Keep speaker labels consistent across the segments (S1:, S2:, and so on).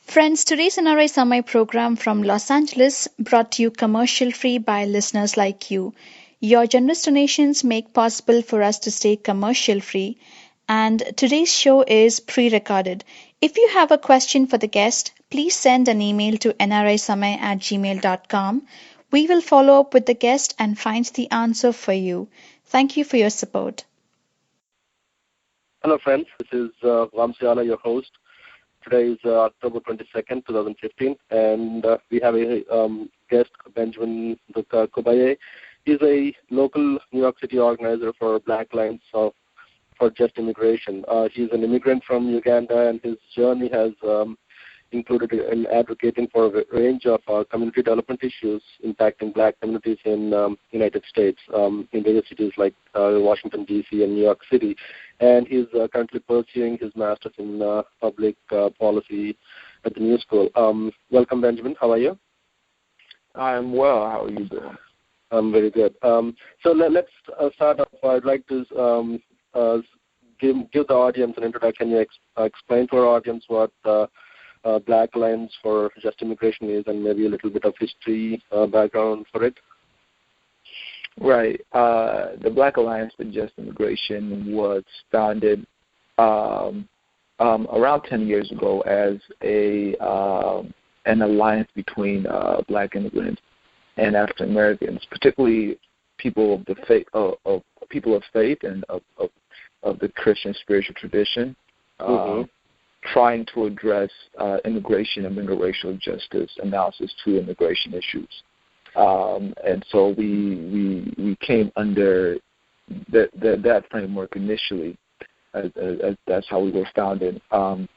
S1: Friends, today's NRI Summer program from Los Angeles brought to you commercial free by listeners like you. Your generous donations make possible for us to stay commercial free, and today's show is pre-recorded. If you have a question for the guest, please send an email to nrisummer@gmail.com. We will follow up with the guest and find the answer for you. Thank you for your support.
S2: Hello, friends. This is Vamsiala, your host. Today is October 22nd, 2015, and we have a guest, Benjamin Ndugga-Kubaye. He's a local New York City organizer for Black Lines for Just Immigration. He's an immigrant from Uganda, and his journey has included in advocating for a range of community development issues impacting Black communities in United States, in various cities like Washington, D.C. and New York City. And he's currently pursuing his master's in public policy at the New School. Welcome, Benjamin. How are you?
S3: I'm well. How are you doing?
S2: I'm very good. So let's start off. I'd like to give the audience an introduction. Can you explain to our audience what Black Lines for Just Immigration is, and maybe a little bit of history background for it?
S3: Right. The Black Alliance for Just Immigration was founded around 10 years ago as an alliance between Black immigrants and African Americans, particularly people of the faith, of people of faith and of the Christian spiritual tradition. Trying to address immigration and interracial justice analysis to immigration issues. And so we came under that framework initially, as that's how we were founded.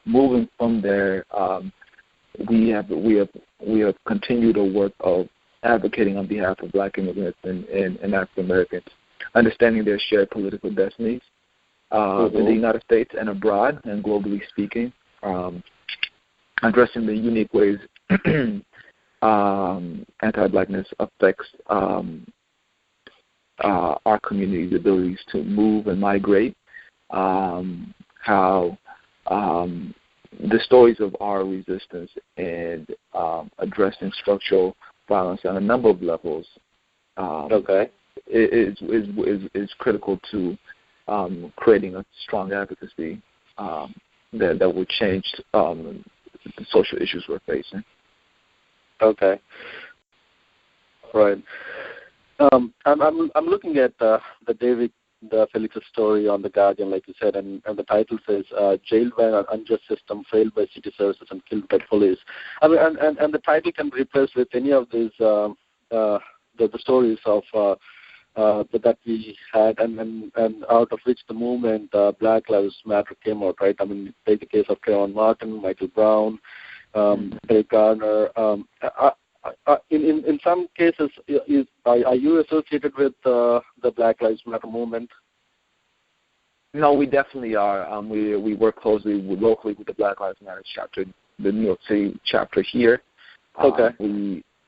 S3: Moving from there, we have continued a work of advocating on behalf of Black immigrants and African Americans, understanding their shared political destinies in the United States and abroad, and globally speaking, addressing the unique ways anti-Blackness affects our community's abilities to move and migrate, how the stories of our resistance and addressing structural violence on a number of levels is critical to creating a strong advocacy that will change the social issues we're facing.
S2: Okay. Right. I'm looking at the Felix's story on The Guardian, like you said, and the title says, jailed by an unjust system, failed by city services, and killed by police. I mean, and the title can be replaced with any of these the stories of that we had, and out of which the movement Black Lives Matter came out, right? I mean, take the case of Trayvon Martin, Michael Brown, Eric Garner. In some cases, are you associated with the Black Lives Matter movement?
S3: No, we definitely are. We work closely locally with the Black Lives Matter chapter, the New York City chapter here.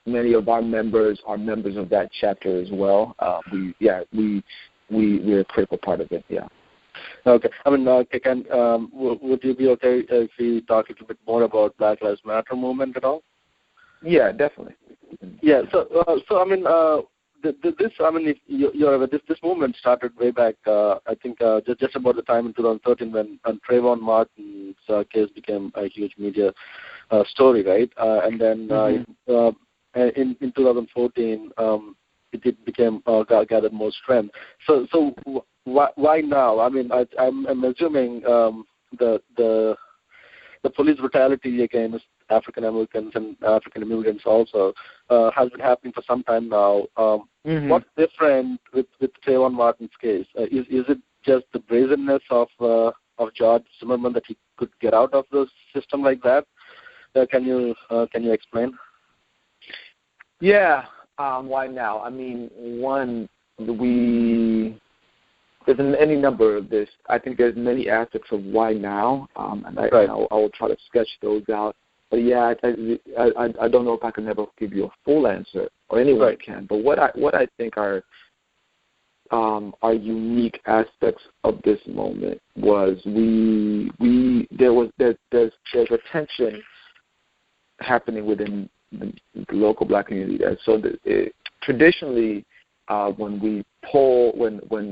S3: Many of our members are members of that chapter as well. We're a critical part of it. Yeah.
S2: Okay. I mean, would you be okay if we talk a little bit more about Black Lives Matter movement at all?
S3: Yeah, definitely.
S2: Yeah. So I mean, if you're aware, this movement started way back. I think just about the time in 2013 when Trayvon Martin's case became a huge media story, right? And then in 2014, it became gathered more strength. So why now? I mean, I'm assuming the police brutality against African Americans and African immigrants also has been happening for some time now. What's different with Trayvon Martin's case? Is it just the brazenness of George Zimmerman that he could get out of the system like that? Can you explain?
S3: Yeah. Why now? I mean, there's any number of this. I think there's many aspects of why now, and I will try to sketch those out. But yeah, I don't know if I can ever give you a full answer, or anyone can. But what I think are unique aspects of this moment was there's a tension happening within the local black community. Traditionally, when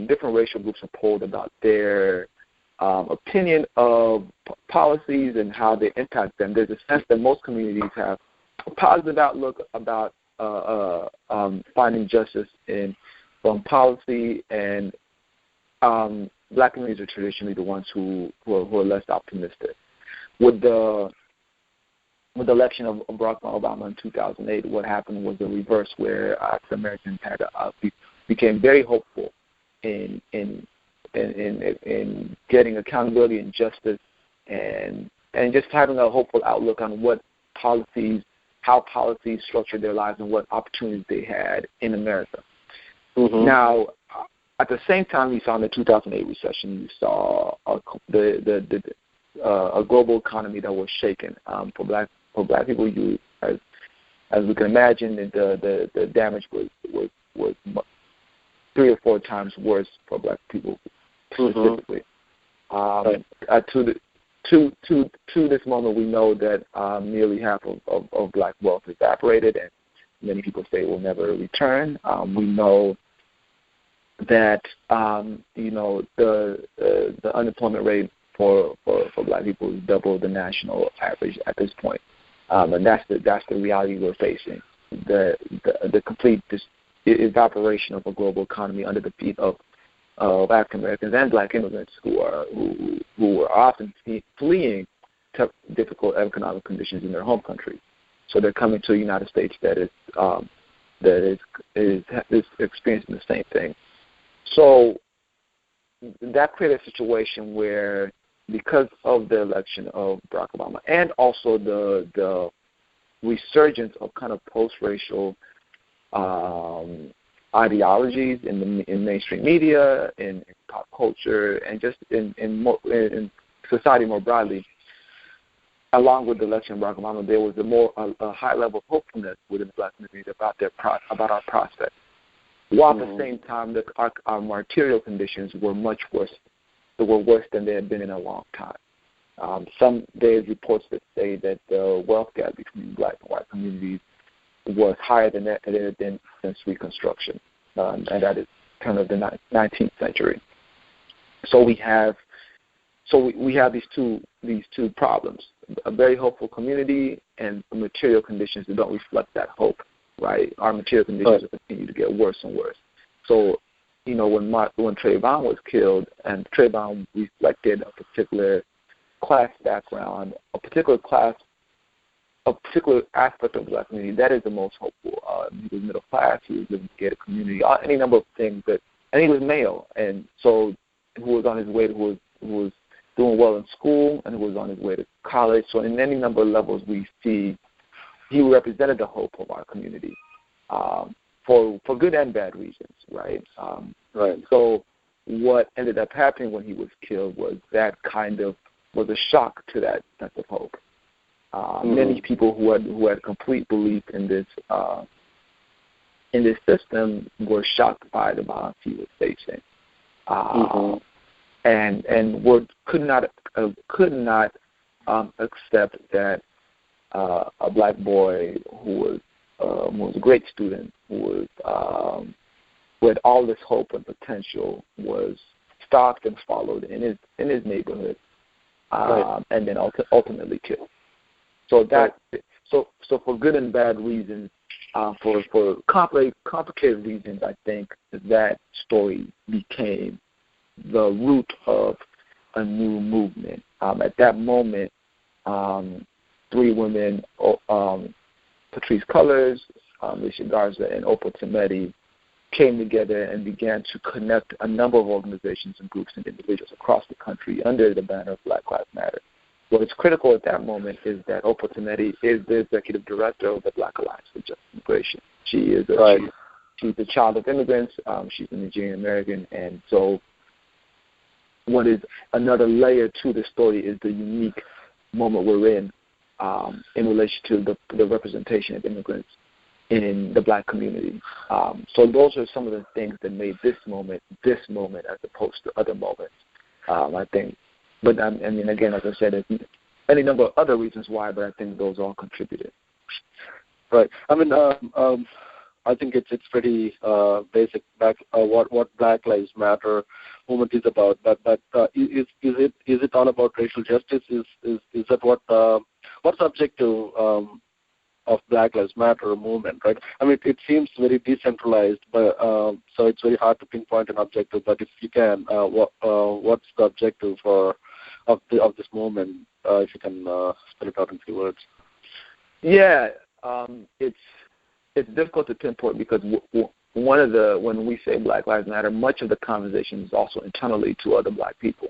S3: different racial groups are polled about their opinion of policies and how they impact them, there's a sense that most communities have a positive outlook about finding justice in policy, and black communities are traditionally the ones who are less optimistic. With the election of Barack Obama in 2008, what happened was the reverse, where African Americans had became very hopeful in getting accountability and justice, and just having a hopeful outlook on how policies structured their lives and what opportunities they had in America. Mm-hmm. Now, at the same time, we saw in the 2008 recession, we saw a global economy that was shaken. For black people, as we can imagine, the damage was 3 or 4 times worse for black people specifically. Mm-hmm. To this moment, we know that nearly half of black wealth evaporated, and many people say it will never return. We know that the unemployment rate for black people is double the national average at this point, and that's the reality we're facing. The complete evaporation of a global economy under the feet of African Americans and black immigrants who are often fleeing difficult economic conditions in their home country. So they're coming to a United States that is experiencing the same thing. So that created a situation where, because of the election of Barack Obama and also the resurgence of kind of post-racial ideologies in mainstream media, in pop culture, and just in society more broadly, along with the election of Barack Obama, there was a high level of hopefulness within the black community about our prospects. While at the same time, our material conditions were much worse. They were worse than they had been in a long time. There's reports that say that the wealth gap between black and white communities was higher than it had been since Reconstruction, and that is turn of the 19th century. So we have these two problems: a very hopeful community and material conditions that don't reflect that hope. Right, our material conditions continue to get worse and worse. So, when Trayvon was killed, and Trayvon reflected a particular class background, a particular aspect of the black community, that is the most hopeful. He was middle class, he was living in a gated community, any number of things and he was male, and so who was on his way, who was doing well in school, and who was on his way to college. So in any number of levels, we see he represented the hope of our community, for good and bad reasons, right? Right. So what ended up happening when he was killed was a shock to that sense of hope. Many people who had complete belief in this system were shocked by the violence he was facing, and could not accept that a black boy who was a great student, who had all this hope and potential, was stalked and followed in his neighborhood, and then ultimately killed. So for good and bad reasons, for complicated reasons, I think that story became the root of a new movement. At that moment, 3 women, Patrisse Cullors, Alicia Garza, and Opal Tometi, came together and began to connect a number of organizations and groups and individuals across the country under the banner of Black Lives Matter. What is critical at that moment is that Opal Tometi is the executive director of the Black Alliance for Just Immigration. She is she's a child of immigrants. She's a Nigerian American, and so what is another layer to the story is the unique moment we're in relation to the representation of immigrants in the black community. So those are some of the things that made this moment as opposed to other moments, I think. But I mean, again, as I said, there's any number of other reasons why, but I think those all contributed.
S2: Right. I mean, I think it's pretty basic. What Black Lives Matter movement is about. But is it all about racial justice? Is that what's the objective of Black Lives Matter movement? Right. I mean, it seems very decentralized, but so it's very hard to pinpoint an objective. But if you can, what's the objective of this movement? If you can spell it out in a few words.
S3: Yeah, it's difficult to pinpoint because when we say Black Lives Matter, much of the conversation is also internally to other Black people.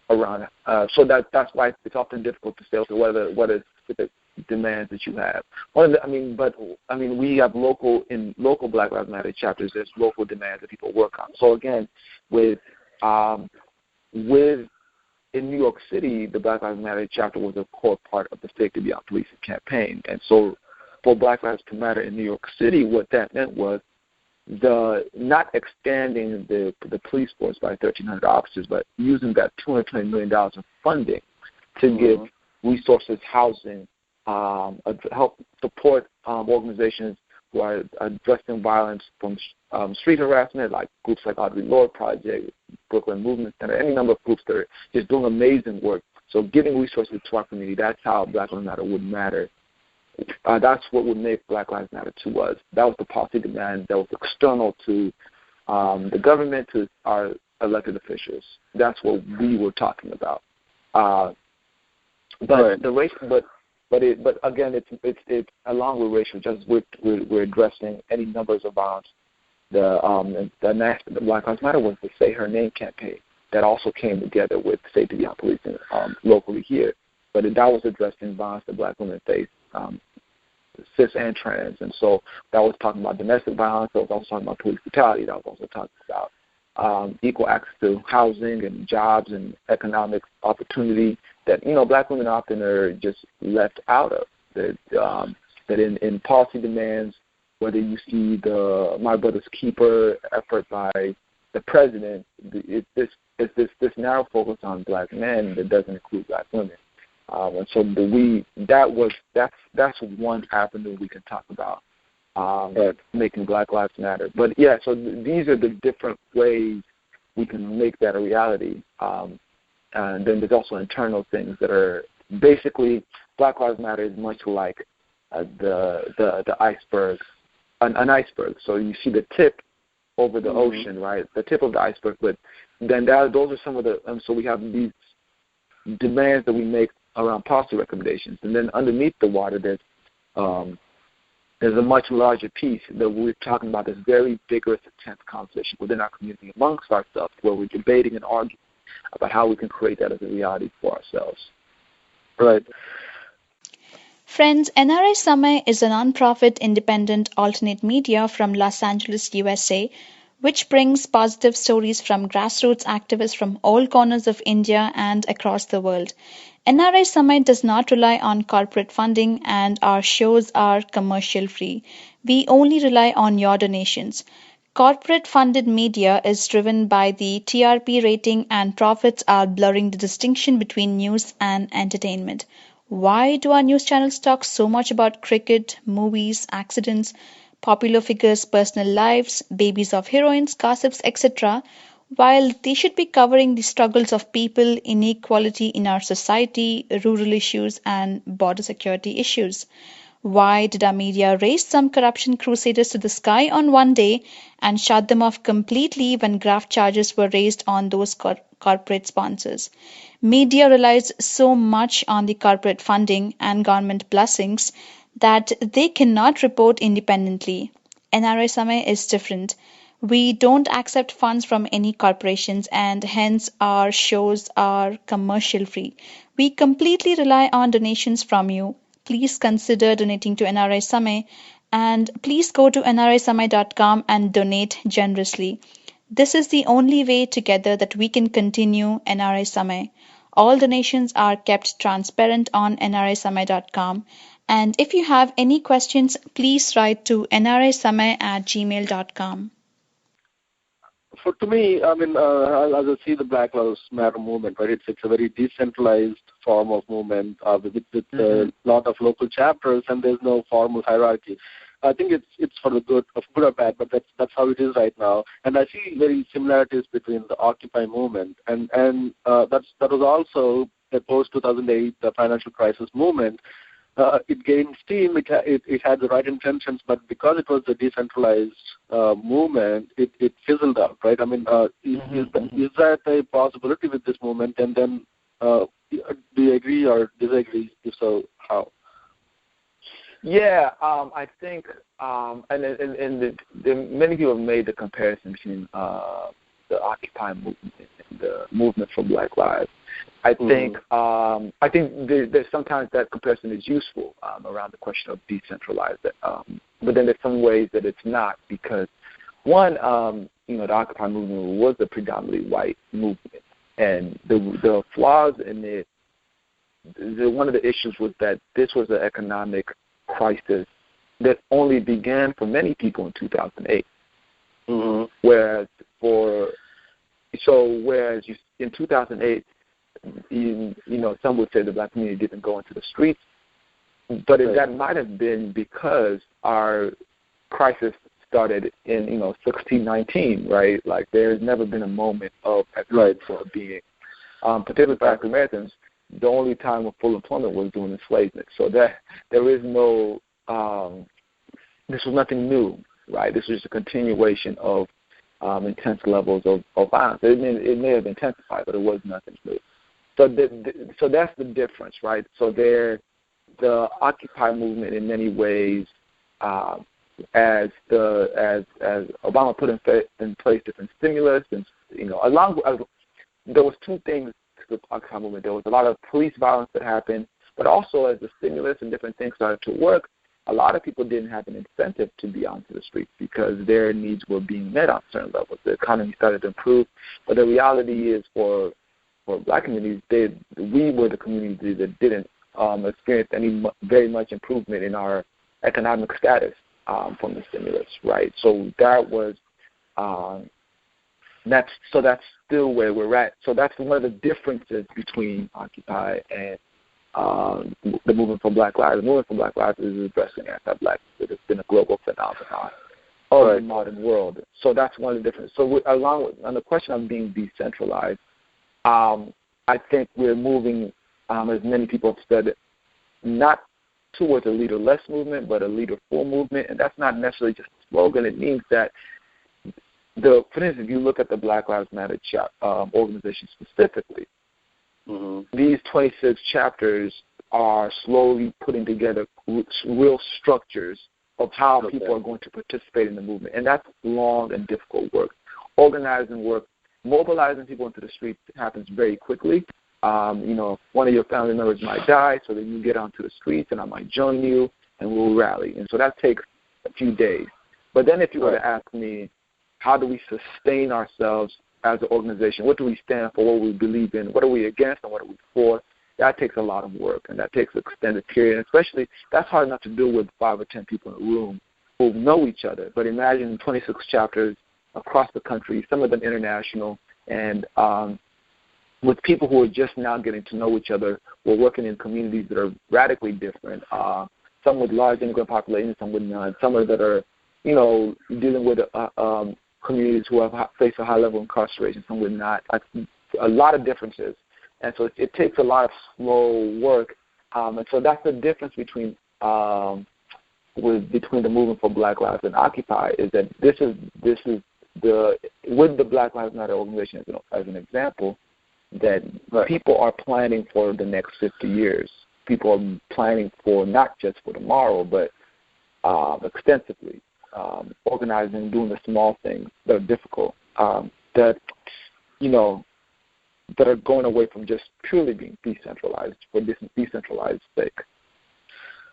S3: Around it. So that's why it's often difficult to say what are specific demands that you have. We have local Black Lives Matter chapters. There's local demands that people work on. So again, with in New York City, the Black Lives Matter chapter was a core part of the Safety Beyond Policing campaign. And so for Black Lives Matter in New York City, what that meant was not expanding the police force by 1,300 officers, but using that $220 million of funding to give resources, housing, help support organizations who are addressing violence from street harassment, like groups like Audre Lorde Project, Brooklyn Movement Center, any number of groups that are just doing amazing work. So giving resources to our community, that's how Black Lives Matter would matter. That's what would make Black Lives Matter to us. That was the policy demand that was external to the government, to our elected officials. That's what we were talking about. But again, it's along with racial justice. We're addressing any numbers of violence. The national Black Lives Matter was the Say Her Name campaign that also came together with Safety Beyond Policing locally here. But that was addressing violence that Black women face, cis and trans. And so that was talking about domestic violence. That was also talking about police brutality. That was also talking about equal access to housing and jobs and economic opportunity that, Black women often are just left out of. That in policy demands, whether you see the My Brother's Keeper effort by the president, it's this narrow focus on Black men that doesn't include Black women. And so that's one avenue we can talk about, making Black Lives Matter. But yeah, so these are the different ways we can make that a reality. And then there's also internal things that are basically Black Lives Matter is much like the iceberg, an iceberg. So you see the tip over the ocean, right? The tip of the iceberg. But then those are some of the. So we have these demands that we make around policy recommendations, and then underneath the water, there's a much larger piece that we're talking about. This very vigorous, intense conversation within our community amongst ourselves, where we're debating and arguing about how we can create that as a reality for ourselves.
S2: Right.
S1: Friends, NRI Samay is a non-profit independent alternate media from Los Angeles, USA, which brings positive stories from grassroots activists from all corners of India and across the world. NRI Samay does not rely on corporate funding, and our shows are commercial free. We only rely on your donations. Corporate funded media is driven by the TRP rating, and profits are blurring the distinction between news and entertainment. Why do our news channels talk so much about cricket, movies, accidents, popular figures' personal lives, babies of heroines, gossips, etc., while they should be covering the struggles of people, inequality in our society, rural issues, and border security issues? Why did our media raise some corruption crusaders to the sky on one day and shut them off completely when graft charges were raised on those corporate sponsors? Media relies so much on the corporate funding and government blessings that they cannot report independently. NRI Samay is different. We don't accept funds from any corporations, and hence our shows are commercial free. We completely rely on donations from you. Please consider donating to NRI Samay, and please go to nrisamay.com and donate generously. This is the only way together that we can continue NRI Samay. All donations are kept transparent on nrisamay.com. And if you have any questions, please write to nrisamay@gmail.com.
S2: to me, I mean, as I see the Black Lives Matter movement, right? It's a very decentralized form of movement with a lot of local chapters, and there's no formal hierarchy. I think it's for the good, of good or bad, but that's how it is right now. And I see very similarities between the Occupy movement and that was also a post 2008 financial crisis movement. It gained steam. It had the right intentions, but because it was a decentralized movement, it fizzled out, right? I mean, is that a possibility with this movement? And then, do you agree or disagree? If so, how?
S3: Yeah, I think, and many people have made the comparison between the Occupy movement and the movement for Black Lives. I think there's sometimes that comparison is useful around the question of decentralized, but then there's some ways that it's not, because one, the Occupy movement was a predominantly white movement, and the flaws in it. One of the issues was that this was an economic crisis that only began for many people in 2008. Whereas in 2008, some would say the black community didn't go into the streets, but that might have been because our crisis started in 1619, right? Like there's never been a moment of economic well-being, particularly for African Americans. The only time of full employment was during enslavement. So that there is no, this was nothing new, right? This was just a continuation of intense levels of violence. It may have intensified, but it was nothing new. So that's the difference, right? So the Occupy movement in many ways, as Obama put in place different stimulus, and there was two things. The Occupy movement. There was a lot of police violence that happened, but also as the stimulus and different things started to work, a lot of people didn't have an incentive to be onto the streets because their needs were being met on certain levels. The economy started to improve, but the reality is for black communities, we were the community that didn't experience very much improvement in our economic status from the stimulus, right? So that was. That's still where we're at. So that's one of the differences between Occupy and the movement for Black Lives. The movement for Black Lives is addressing anti-black. It's been a global phenomenon of the modern world. So that's one of the differences. So on the question of being decentralized, I think we're moving, as many people have said, not towards a leader-less movement, but a leader-full movement. And that's not necessarily just a slogan. It means that for instance, if you look at the Black Lives Matter organization specifically, these 26 chapters are slowly putting together real structures of how people are going to participate in the movement. And that's long and difficult work. Organizing work, mobilizing people into the streets happens very quickly. One of your family members might die, so then you get onto the streets and I might join you and we'll rally. And so that takes a few days. But then if you were to ask me, how do we sustain ourselves as an organization? What do we stand for? What we believe in? What are we against and what are we for? That takes a lot of work, and that takes an extended period. And especially, that's hard enough to do with 5 or 10 people in a room who know each other. But imagine 26 chapters across the country, some of them international, and with people who are just now getting to know each other. We're working in communities that are radically different, some with large immigrant populations, some with none, some that are, dealing with communities who have faced a high level of incarceration, some would not. A lot of differences, and so it takes a lot of slow work, and so that's the difference between the movement for Black Lives and Occupy, is that this is with the Black Lives Matter organization as an example, that people are planning for the next 50 years. People are planning for not just for tomorrow, but extensively. Organizing, doing the small things that are difficult, that are going away from just purely being decentralized for decentralized sake.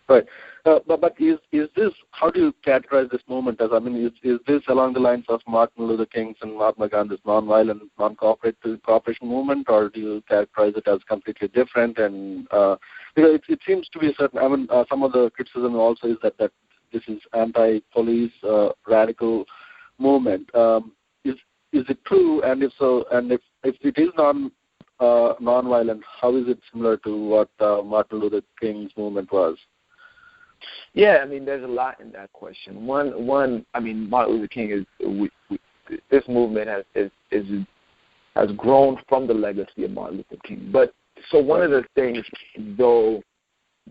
S2: Right. But is this, how do you categorize this moment as? I mean, is this along the lines of Martin Luther King's and Mahatma Gandhi's nonviolent, non-cooperation movement, or do you characterize it as completely different? And because it seems to be a certain. I mean, some of the criticism also is that this is anti-police radical movement. is it true? And if so, and if it is non-violent, how is it similar to what Martin Luther King's movement was?
S3: Yeah, I mean, there's a lot in that question. One, I mean, Martin Luther King this movement has grown from the legacy of Martin Luther King. But so one of the things, though,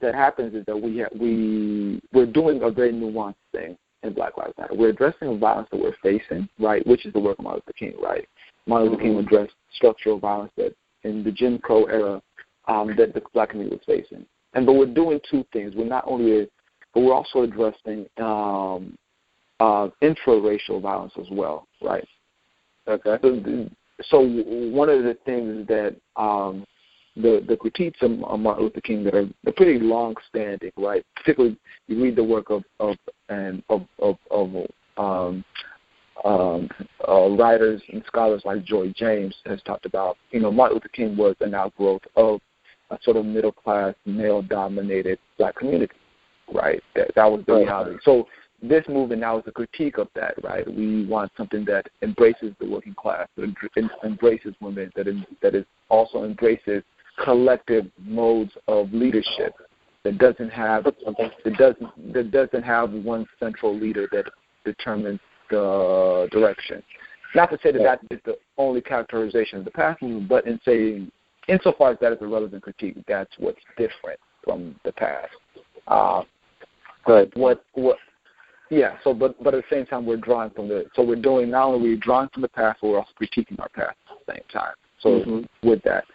S3: that happens is that we're doing a very nuanced thing in Black Lives Matter. We're addressing the violence that we're facing, right, which is the work of Martin Luther King, right? Martin Luther King addressed structural violence that in the Jim Crow era that the Black community was facing. But we're doing two things. But we're also addressing intra-racial violence as well, right?
S2: Okay.
S3: So one of the things that the critiques of Martin Luther King that are pretty long-standing, right? Particularly, you read the work of writers and scholars like Joy James has talked about. Martin Luther King was an outgrowth of a sort of middle-class, male-dominated Black community, right? That was the reality. So this movement now is a critique of that, right? We want something that embraces the working class, that embraces women, that also embraces collective modes of leadership, that doesn't have one central leader that determines the direction. Not to say that is the only characterization of the past movement, but in saying, insofar as that is a relevant critique, that's what's different from the past. But at the same time, we're drawing from we're doing, not only we're drawing from the past, but we're also critiquing our past at the same time. So with that.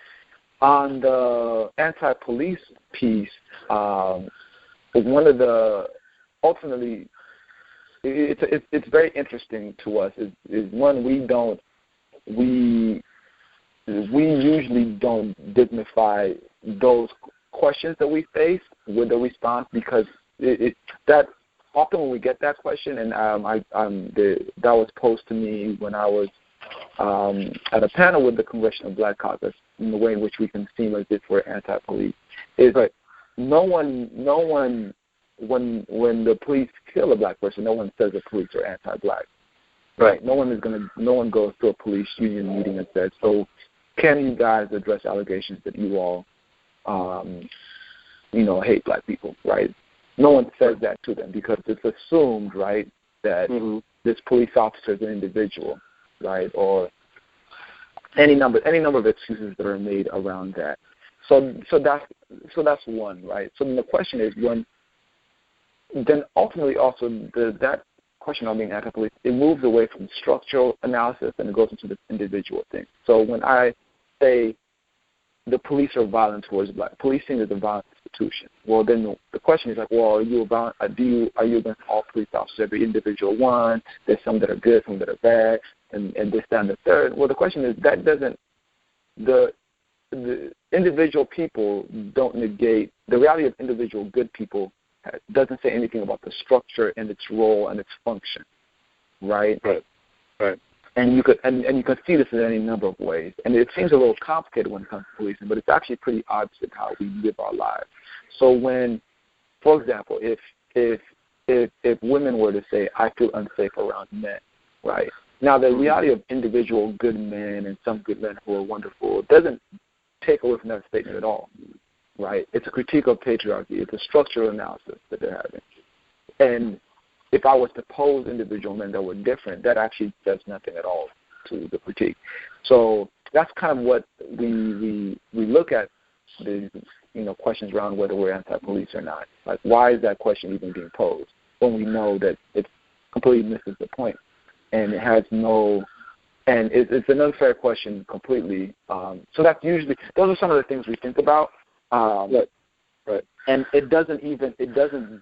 S3: On the anti-police piece, ultimately, it's very interesting to us. Is one, we usually don't dignify those questions that we face with a response, because that often when we get that question, and that was posed to me when I was at a panel with the Congressional Black Caucus, in the way in which we can seem as if we're anti-police, is no one when the police kill a Black person, no one says the police are anti-Black. Right. No one goes to a police union meeting and says, so can you guys address allegations that you all hate Black people, right? No one says that to them, because it's assumed, right, that this police officer is an individual, right, or any number of excuses that are made around that. So that's one, right? So then the question is, then ultimately also that question on being anti-police, it moves away from structural analysis and it goes into the individual thing. So when I say the police are violent towards Black, policing is a violent institution. Well, then the question is like, well, are you against all police officers, every individual one? There's some that are good, some that are bad, and this, that, and the third. Well, the question is the individual people don't negate the reality of individual good people. Doesn't say anything about the structure and its role and its function, right? Right. And you can see this in any number of ways. And it seems a little complicated when it comes to policing, but it's actually pretty obvious in how we live our lives. So when, for example, if women were to say, I feel unsafe around men, right? Now, the reality of individual good men and some good men who are wonderful doesn't take away from that statement at all, right? It's a critique of patriarchy. It's a structural analysis that they're having. And if I was to pose individual men that were different, that actually does nothing at all to the critique. So that's kind of what we look at the questions around whether we're anti-police or not. Like, why is that question even being posed when we know that it completely misses the point, and it has no, and it's an unfair question completely. So that's usually, those are some of the things we think about. Right. And it doesn't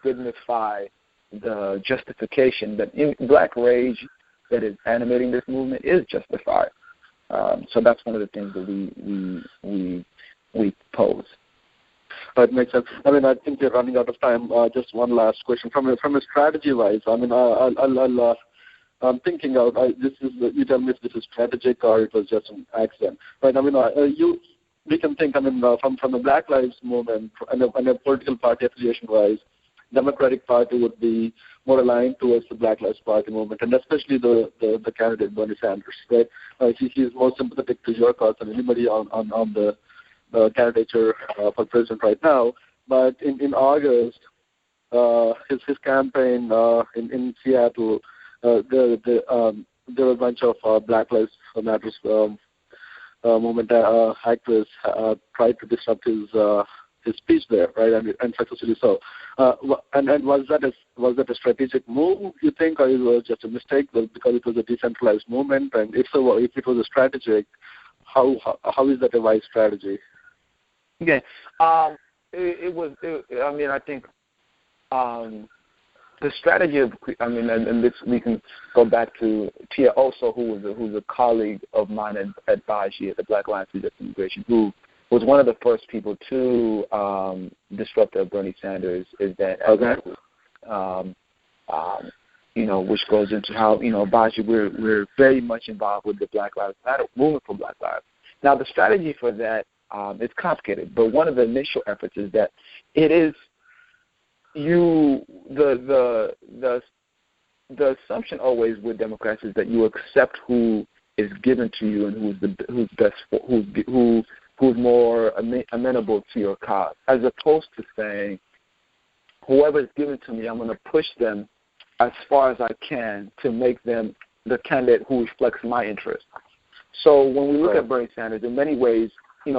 S3: dignify the justification that in Black rage that is animating this movement is justified. So that's one of the things that we pose.
S2: That makes sense. I mean, I think we're running out of time. Just one last question from a strategy-wise. I mean, I'm thinking out. You tell me if this is strategic or it was just an accident, right? I mean, we can think. I mean, from the Black Lives Movement and a political party affiliation-wise, Democratic Party would be more aligned towards the Black Lives Party movement, and especially the candidate Bernie Sanders. Right? He is more sympathetic to your cause than anybody on the candidature for president right now. But in August, his campaign in Seattle, there were a bunch of Black Lives Matters movement activists tried to disrupt his speech there, right, and successfully so. And was that a strategic move, you think, or it was just a mistake because it was a decentralized movement? And if so, if it was a strategic, how is that a wise strategy?
S3: Yeah, it was. I mean, I think the strategy of, and this we can go back to Tia also, who's a colleague of mine at Baji at the Black Alliance for Just Immigration, who was one of the first people to disrupt Bernie Sanders. Is that which goes into how Baji we're very much involved with the Black Lives Matter movement for Black Lives. Now the strategy for that it's complicated, but one of the initial efforts is that it is the assumption always with Democrats is that you accept who is given to you and who's more amenable to your cause, as opposed to saying whoever is given to me, I'm going to push them as far as I can to make them the candidate who reflects my interest. So when we look at Bernie Sanders, in many ways, we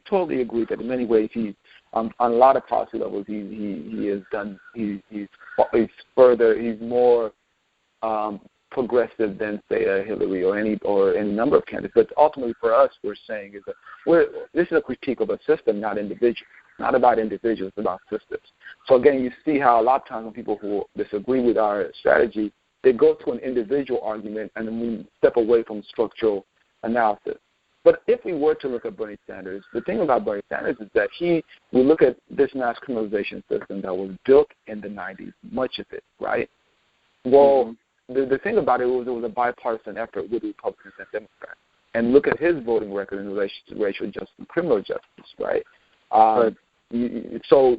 S3: totally agree that in many ways he's on a lot of policy levels he has done he's more progressive than say a Hillary or any number of candidates. But ultimately for us, we're saying is that this is a critique of a system, not individuals. Not about individuals, it's about systems. So again, you see how a lot of times when people who disagree with our strategy, they go to an individual argument and then we step away from structural analysis. But if we were to look at Bernie Sanders, the thing about Bernie Sanders is that we look at this mass criminalization system that was built in the 90s, much of it, right? Well, the thing about it was a bipartisan effort with Republicans and Democrats. And look at his voting record in relation to racial justice and criminal justice, right? So,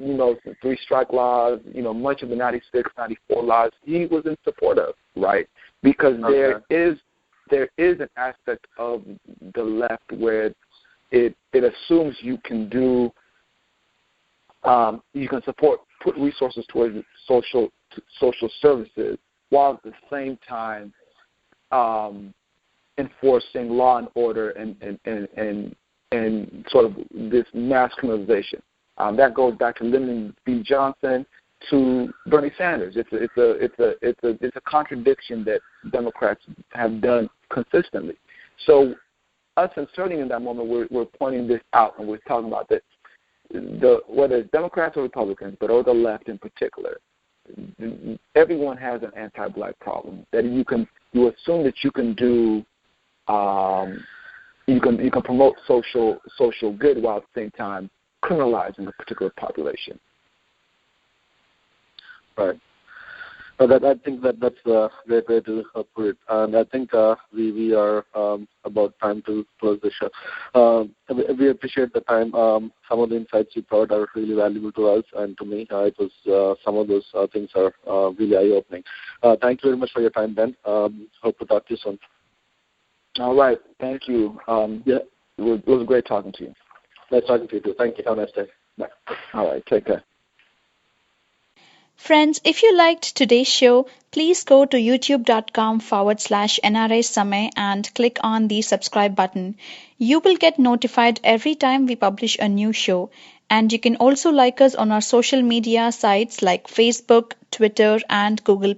S3: three-strike laws, much of the 96, 94 laws, he was in support of, right? Because there is an aspect of the left where it assumes you can do, you can put resources towards social services while at the same time enforcing law and order and sort of this mass criminalization. That goes back to Lyndon B. Johnson to Bernie Sanders. It's a contradiction that Democrats have done consistently. So us inserting in that moment, we're pointing this out, and we're talking about that whether it's Democrats or Republicans, but or the left in particular, everyone has an anti-black problem that you assume that you can do. You can promote social good while at the same time criminalizing a particular population.
S2: Right. I think that's a great way to put it. And I think we are about time to close the show. We appreciate the time. Some of the insights you brought are really valuable to us and to me. It was some of those things are really eye-opening. Thank you very much for your time, Ben. Hope to talk to you soon.
S3: All right. Thank you. It was great talking to you.
S2: Nice talking to you too. Thank you. Have a nice day. Bye.
S3: All right. Take care.
S1: Friends, if you liked today's show, please go to youtube.com/NRI Samay and click on the subscribe button. You will get notified every time we publish a new show. And you can also like us on our social media sites like Facebook, Twitter, and Google+.